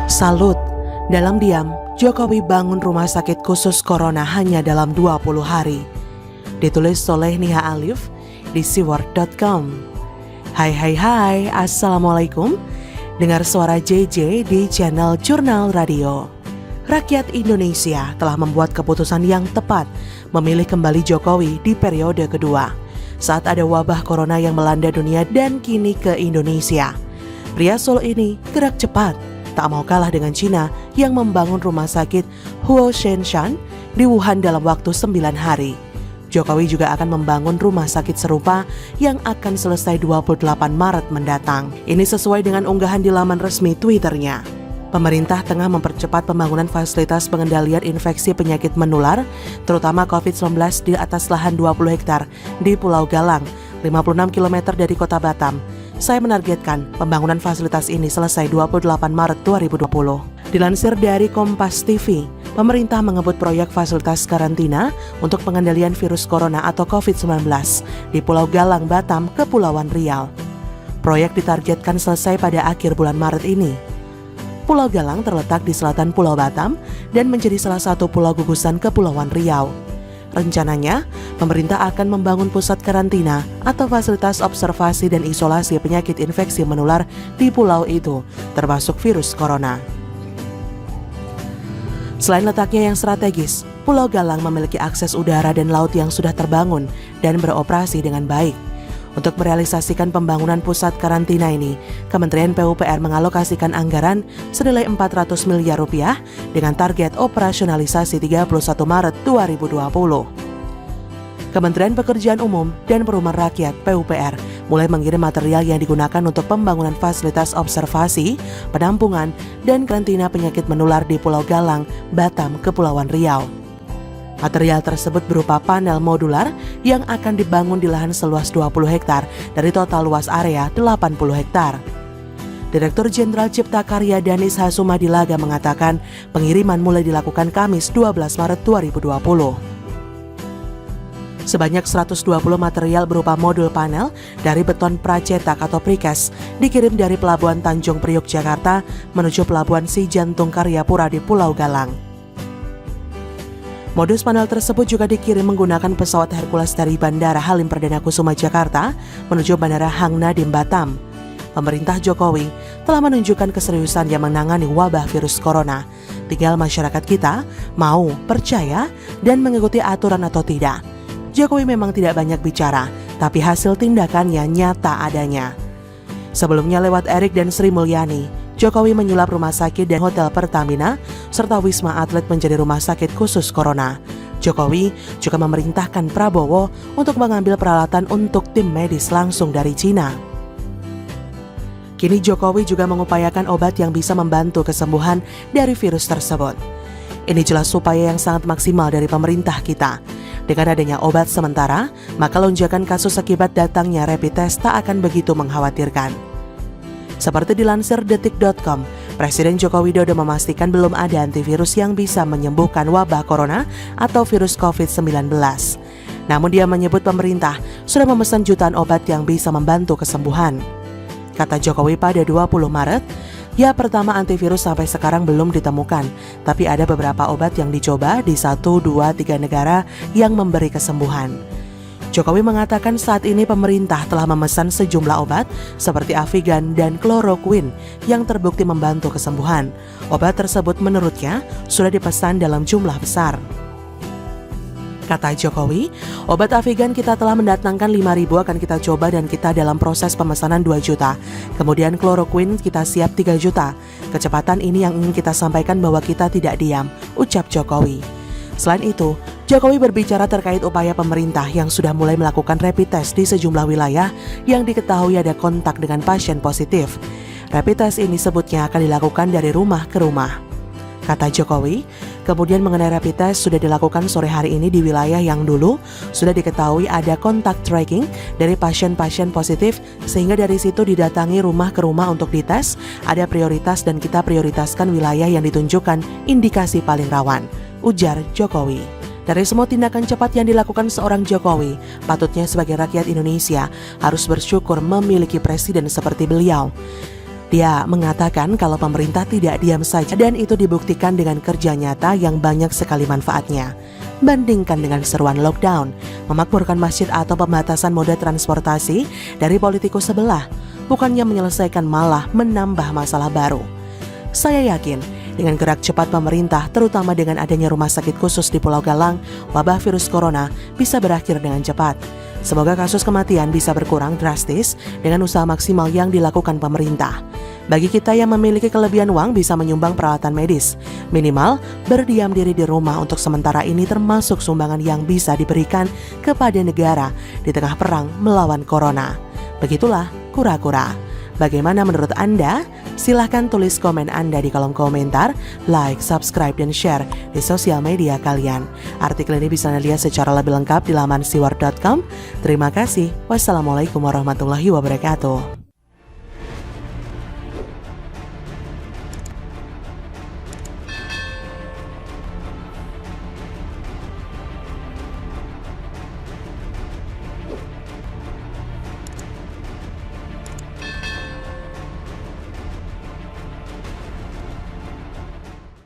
Salut, dalam diam, Jokowi bangun rumah sakit khusus corona hanya dalam 20 hari. Ditulis oleh Niha Alif di siword.com. Hai, Assalamualaikum. Dengar suara JJ di channel Jurnal Radio. Rakyat Indonesia telah membuat keputusan yang tepat memilih kembali Jokowi di periode kedua saat ada wabah corona yang melanda dunia dan kini ke Indonesia. Pria Solo ini gerak cepat, tak mau kalah dengan Cina yang membangun rumah sakit Huo Shenshan di Wuhan dalam waktu 9 hari. Jokowi juga akan membangun rumah sakit serupa yang akan selesai 28 Maret mendatang. Ini sesuai dengan unggahan di laman resmi Twitternya. Pemerintah tengah mempercepat pembangunan fasilitas pengendalian infeksi penyakit menular, terutama COVID-19 di atas lahan 20 hektar di Pulau Galang, 56 km dari kota Batam. Saya menargetkan pembangunan fasilitas ini selesai 28 Maret 2020. Dilansir dari Kompas TV, pemerintah mengebut proyek fasilitas karantina untuk pengendalian virus corona atau COVID-19 di Pulau Galang, Batam, Kepulauan Riau. Proyek ditargetkan selesai pada akhir bulan Maret ini. Pulau Galang terletak di selatan Pulau Batam dan menjadi salah satu pulau gugusan Kepulauan Riau. Rencananya, pemerintah akan membangun pusat karantina atau fasilitas observasi dan isolasi penyakit infeksi menular di pulau itu, termasuk virus corona. Selain letaknya yang strategis, Pulau Galang memiliki akses udara dan laut yang sudah terbangun dan beroperasi dengan baik. Untuk merealisasikan pembangunan pusat karantina ini, Kementerian PUPR mengalokasikan anggaran senilai 400 miliar rupiah dengan target operasionalisasi 31 Maret 2020. Kementerian Pekerjaan Umum dan Perumahan Rakyat PUPR mulai mengirim material yang digunakan untuk pembangunan fasilitas observasi, penampungan, dan karantina penyakit menular di Pulau Galang, Batam, Kepulauan Riau. Material tersebut berupa panel modular yang akan dibangun di lahan seluas 20 hektar dari total luas area 80 hektar. Direktur Jenderal Cipta Karya Danis Hasumadilaga mengatakan pengiriman mulai dilakukan Kamis 12 Maret 2020. Sebanyak 120 material berupa modul panel dari beton pracetak atau precast dikirim dari Pelabuhan Tanjung Priok, Jakarta menuju Pelabuhan Sijantung Karyapura di Pulau Galang. Modus panel tersebut juga dikirim menggunakan pesawat Hercules dari Bandara Halim Perdana Kusuma, Jakarta menuju Bandara Hang Nadiem, Batam. Pemerintah Jokowi telah menunjukkan keseriusan yang menangani wabah virus corona. Tinggal masyarakat kita mau, percaya, dan mengikuti aturan atau tidak. Jokowi memang tidak banyak bicara, tapi hasil tindakannya nyata adanya. Sebelumnya lewat Erik dan Sri Mulyani, Jokowi menyulap rumah sakit dan hotel Pertamina serta Wisma Atlet menjadi rumah sakit khusus corona. Jokowi juga memerintahkan Prabowo untuk mengambil peralatan untuk tim medis langsung dari Cina. Kini Jokowi juga mengupayakan obat yang bisa membantu kesembuhan dari virus tersebut. Ini jelas upaya yang sangat maksimal dari pemerintah kita. Dengan adanya obat sementara, maka lonjakan kasus akibat datangnya rapid test tak akan begitu mengkhawatirkan. Seperti dilansir detik.com, Presiden Joko Widodo memastikan belum ada antivirus yang bisa menyembuhkan wabah corona atau virus COVID-19. Namun dia menyebut pemerintah sudah memesan jutaan obat yang bisa membantu kesembuhan. Kata Jokowi pada 20 Maret, ya pertama antivirus sampai sekarang belum ditemukan, tapi ada beberapa obat yang dicoba di 1, 2, 3 negara yang memberi kesembuhan. Jokowi mengatakan saat ini pemerintah telah memesan sejumlah obat seperti Avigan dan Chloroquine yang terbukti membantu kesembuhan. Obat tersebut menurutnya sudah dipesan dalam jumlah besar. Kata Jokowi, obat Avigan kita telah mendatangkan 5.000 akan kita coba dan kita dalam proses pemesanan 2 juta. Kemudian Chloroquine kita siap 3 juta. Kecepatan ini yang ingin kita sampaikan bahwa kita tidak diam, ucap Jokowi. Selain itu, Jokowi berbicara terkait upaya pemerintah yang sudah mulai melakukan rapid test di sejumlah wilayah yang diketahui ada kontak dengan pasien positif. Rapid test ini sebutnya akan dilakukan dari rumah ke rumah. Kata Jokowi, kemudian mengenai rapid test sudah dilakukan sore hari ini di wilayah yang dulu sudah diketahui ada kontak tracking dari pasien-pasien positif sehingga dari situ didatangi rumah ke rumah untuk dites, ada prioritas dan kita prioritaskan wilayah yang ditunjukkan indikasi paling rawan, ujar Jokowi. Dari semua tindakan cepat yang dilakukan seorang Jokowi, patutnya sebagai rakyat Indonesia harus bersyukur memiliki presiden seperti beliau. Dia mengatakan kalau pemerintah tidak diam saja dan itu dibuktikan dengan kerja nyata yang banyak sekali manfaatnya. Bandingkan dengan seruan lockdown, memakmurkan masjid atau pembatasan moda transportasi dari politikus sebelah, bukannya menyelesaikan malah menambah masalah baru. Saya yakin dengan gerak cepat pemerintah, terutama dengan adanya rumah sakit khusus di Pulau Galang, wabah virus corona bisa berakhir dengan cepat. Semoga kasus kematian bisa berkurang drastis dengan usaha maksimal yang dilakukan pemerintah. Bagi kita yang memiliki kelebihan uang bisa menyumbang peralatan medis. Minimal berdiam diri di rumah untuk sementara ini termasuk sumbangan yang bisa diberikan kepada negara di tengah perang melawan corona. Begitulah kura-kura. Bagaimana menurut Anda? Silahkan tulis komen Anda di kolom komentar, like, subscribe, dan share di sosial media kalian. Artikel ini bisa Anda lihat secara lebih lengkap di laman siwar.com. Terima kasih. Wassalamualaikum warahmatullahi wabarakatuh.